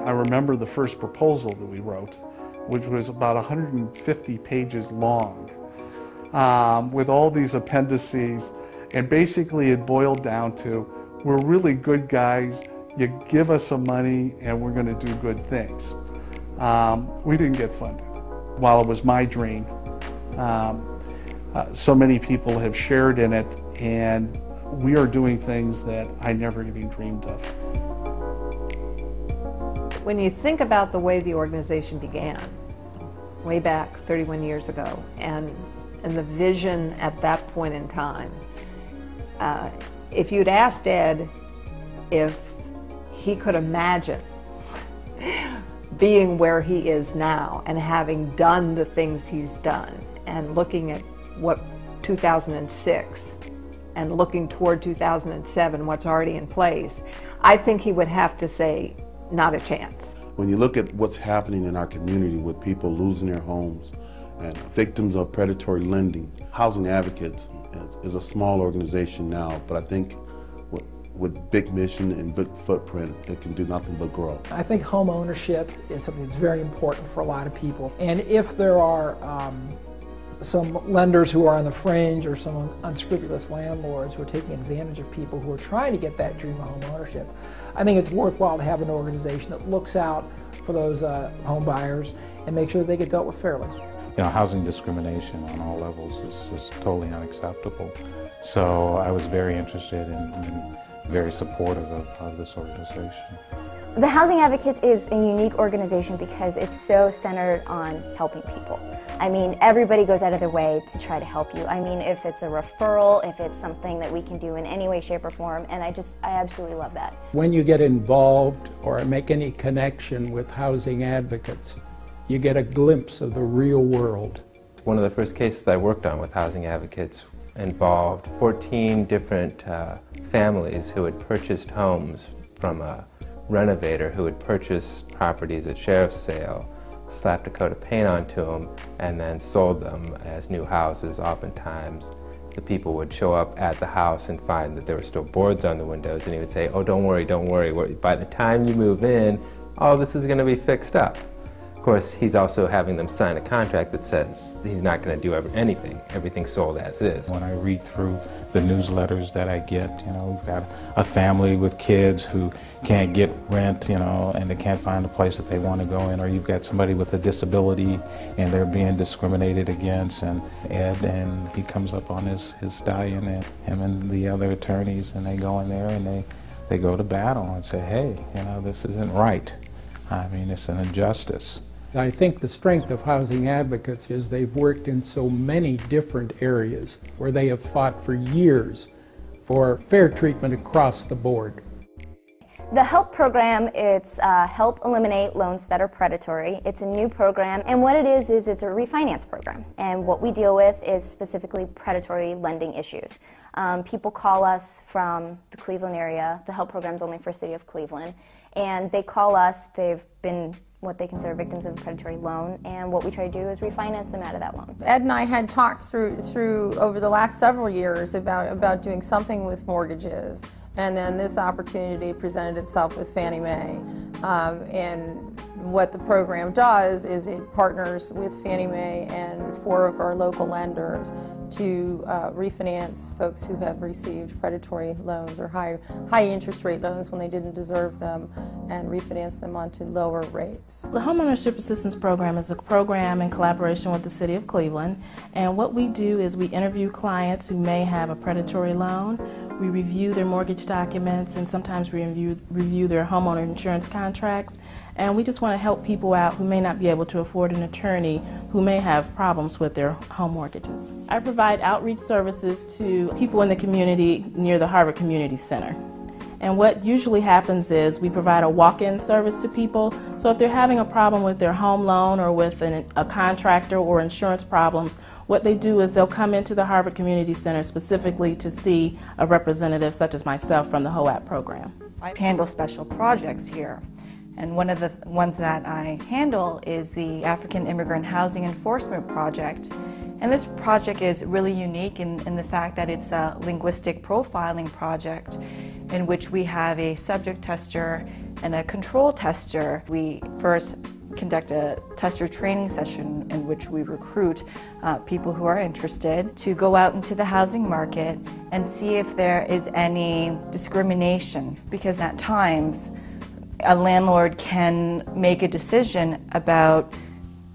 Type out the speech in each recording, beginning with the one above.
I remember the first proposal that we wrote, which was about 150 pages long, with all these appendices, and basically it boiled down to, we're really good guys, you give us some money and we're going to do good things. We didn't get funded. While it was my dream, so many people have shared in it, and we are doing things that I never even dreamed of. When you think about the way the organization began, way back 31 years ago, and the vision at that point in time, if you'd asked Ed if he could imagine being where he is now and having done the things he's done, and looking at what 2006 and looking toward 2007, what's already in place, I think he would have to say, not a chance. When you look at what's happening in our community with people losing their homes and victims of predatory lending, Housing Advocates is a small organization now, but I think with big mission and big footprint, it can do nothing but grow. I think home ownership is something that's very important for a lot of people. And if there are some lenders who are on the fringe, or some unscrupulous landlords who are taking advantage of people who are trying to get that dream of home ownership, I think it's worthwhile to have an organization that looks out for those home buyers and make sure that they get dealt with fairly. You know, housing discrimination on all levels is just totally unacceptable. So I was very interested and very supportive of this organization. The Housing Advocates is a unique organization because it's so centered on helping people. I mean, everybody goes out of their way to try to help you. I mean, if it's a referral, if it's something that we can do in any way, shape, or form, and I absolutely love that. When you get involved or make any connection with Housing Advocates, you get a glimpse of the real world. One of the first cases I worked on with Housing Advocates involved 14 different families who had purchased homes from a renovator who had purchased properties at sheriff's sale, slapped a coat of paint onto them, and then sold them as new houses. Oftentimes the people would show up at the house and find that there were still boards on the windows, and he would say, oh, don't worry, by the time you move in, all this is going to be fixed up. Of course, he's also having them sign a contract that says he's not going to do anything. Everything's sold as is. When I read through the newsletters that I get, you know, we've got a family with kids who can't get rent, you know, and they can't find a place that they want to go in, or you've got somebody with a disability and they're being discriminated against, and Ed, and he comes up on his stallion, and him and the other attorneys, and they go in there and they go to battle and say, hey, you know, this isn't right. I mean, it's an injustice. I think the strength of Housing Advocates is they've worked in so many different areas where they have fought for years for fair treatment across the board. The HELP program, it's Help Eliminate Loans That Are Predatory. It's a new program, and what it is it's a refinance program. And what we deal with is specifically predatory lending issues. People call us from the Cleveland area. The HELP program is only for the city of Cleveland. And they call us, they've been what they consider victims of a predatory loan, and what we try to do is refinance them out of that loan. Ed and I had talked through over the last several years about doing something with mortgages, and then this opportunity presented itself with Fannie Mae. And what the program does is it partners with Fannie Mae and 4 of our local lenders to refinance folks who have received predatory loans or high interest rate loans when they didn't deserve them, and refinance them onto lower rates. The Homeownership Assistance Program is a program in collaboration with the City of Cleveland, and what we do is we interview clients who may have a predatory loan. We review their mortgage documents, and sometimes we review their homeowner insurance contracts, and we just want to help people out who may not be able to afford an attorney, who may have problems with their home mortgages. I provide outreach services to people in the community near the Harvard Community Center. And what usually happens is we provide a walk-in service to people. So if they're having a problem with their home loan or with a contractor or insurance problems, what they do is they'll come into the Harvard Community Center specifically to see a representative such as myself from the HOAP program. I handle special projects here. And one of the ones that I handle is the African Immigrant Housing Enforcement Project. And this project is really unique in the fact that it's a linguistic profiling project in which we have a subject tester and a control tester. We first conduct a tester training session in which we recruit people who are interested to go out into the housing market and see if there is any discrimination, because at times a landlord can make a decision about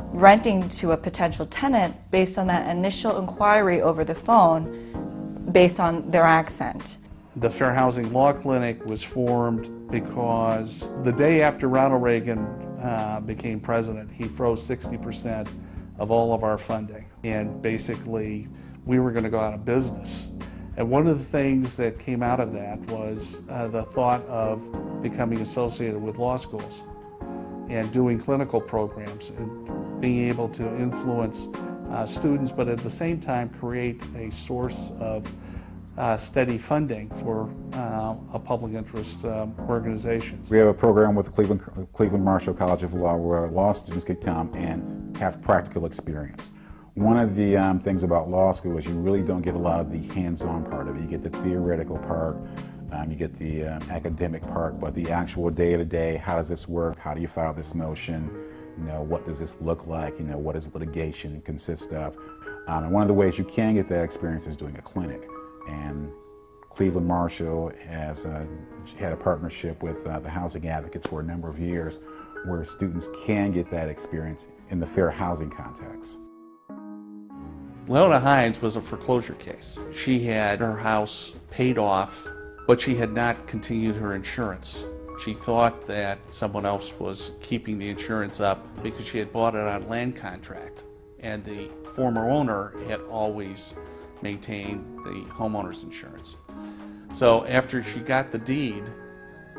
renting to a potential tenant based on that initial inquiry over the phone based on their accent. The Fair Housing Law Clinic was formed because the day after Ronald Reagan became president, he froze 60% of all of our funding. And basically, we were going to go out of business. And one of the things that came out of that was the thought of becoming associated with law schools and doing clinical programs and being able to influence students, but at the same time create a source of steady funding for a public interest organizations. We have a program with the Cleveland Marshall College of Law where law students can come and have practical experience. One of the things about law school is you really don't get a lot of the hands-on part of it. You get the theoretical part, you get the academic part, but the actual day-to-day, how does this work? How do you file this motion? You know, what does this look like? You know, what does litigation consist of? And one of the ways you can get that experience is doing a clinic. And Cleveland Marshall has had a partnership with the Housing Advocates for a number of years where students can get that experience in the fair housing context. Leona Hines was a foreclosure case. She had her house paid off, but she had not continued her insurance. She thought that someone else was keeping the insurance up because she had bought it on land contract, and the former owner had always maintained the homeowner's insurance. So after she got the deed,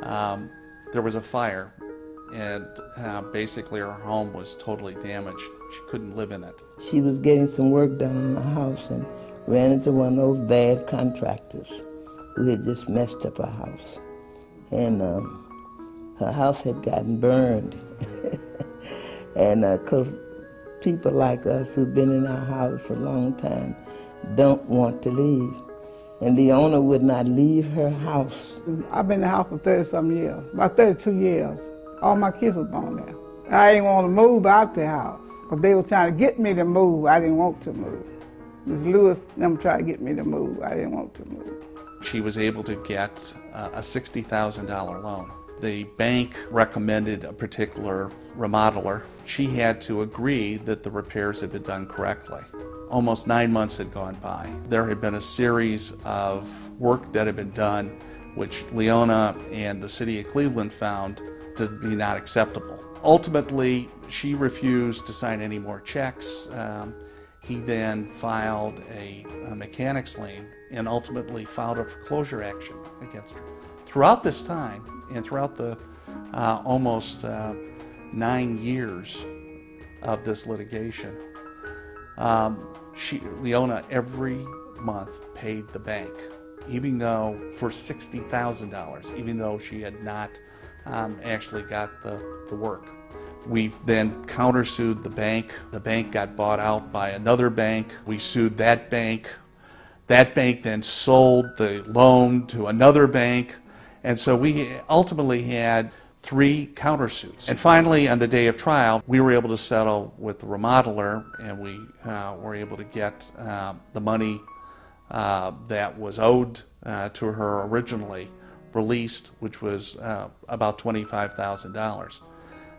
there was a fire, and basically her home was totally damaged. She couldn't live in it. She was getting some work done in the house and ran into one of those bad contractors who had just messed up her house. And her house had gotten burned. And because people like us who've been in our house a long time don't want to leave. And the owner would not leave her house. I've been in the house for 30-some years, about 32 years. All my kids were born there. I didn't want to move out the house, because they were trying to get me to move. I didn't want to move. Ms. Lewis, them tried to get me to move. I didn't want to move. She was able to get a $60,000 loan. The bank recommended a particular remodeler. She had to agree that the repairs had been done correctly. Almost 9 months had gone by. There had been a series of work that had been done which Leona and the city of Cleveland found to be not acceptable. Ultimately, she refused to sign any more checks. He then filed a mechanics lien and ultimately filed a foreclosure action against her. Throughout this time, and throughout the almost 9 years of this litigation, Leona every month paid the bank, even though for $60,000, even though she had not actually got the work. We then countersued the bank. The bank got bought out by another bank. We sued that bank. That bank then sold the loan to another bank. And so we ultimately had 3 countersuits. And finally, on the day of trial, we were able to settle with the remodeler, and we were able to get the money that was owed to her originally released, which was about $25,000.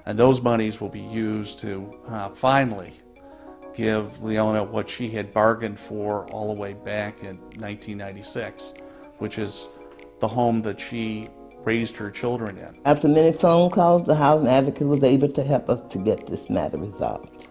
And those monies will be used to finally give Leona what she had bargained for all the way back in 1996, which is the home that she raised her children in. After many phone calls, the Housing Advocate was able to help us to get this matter resolved.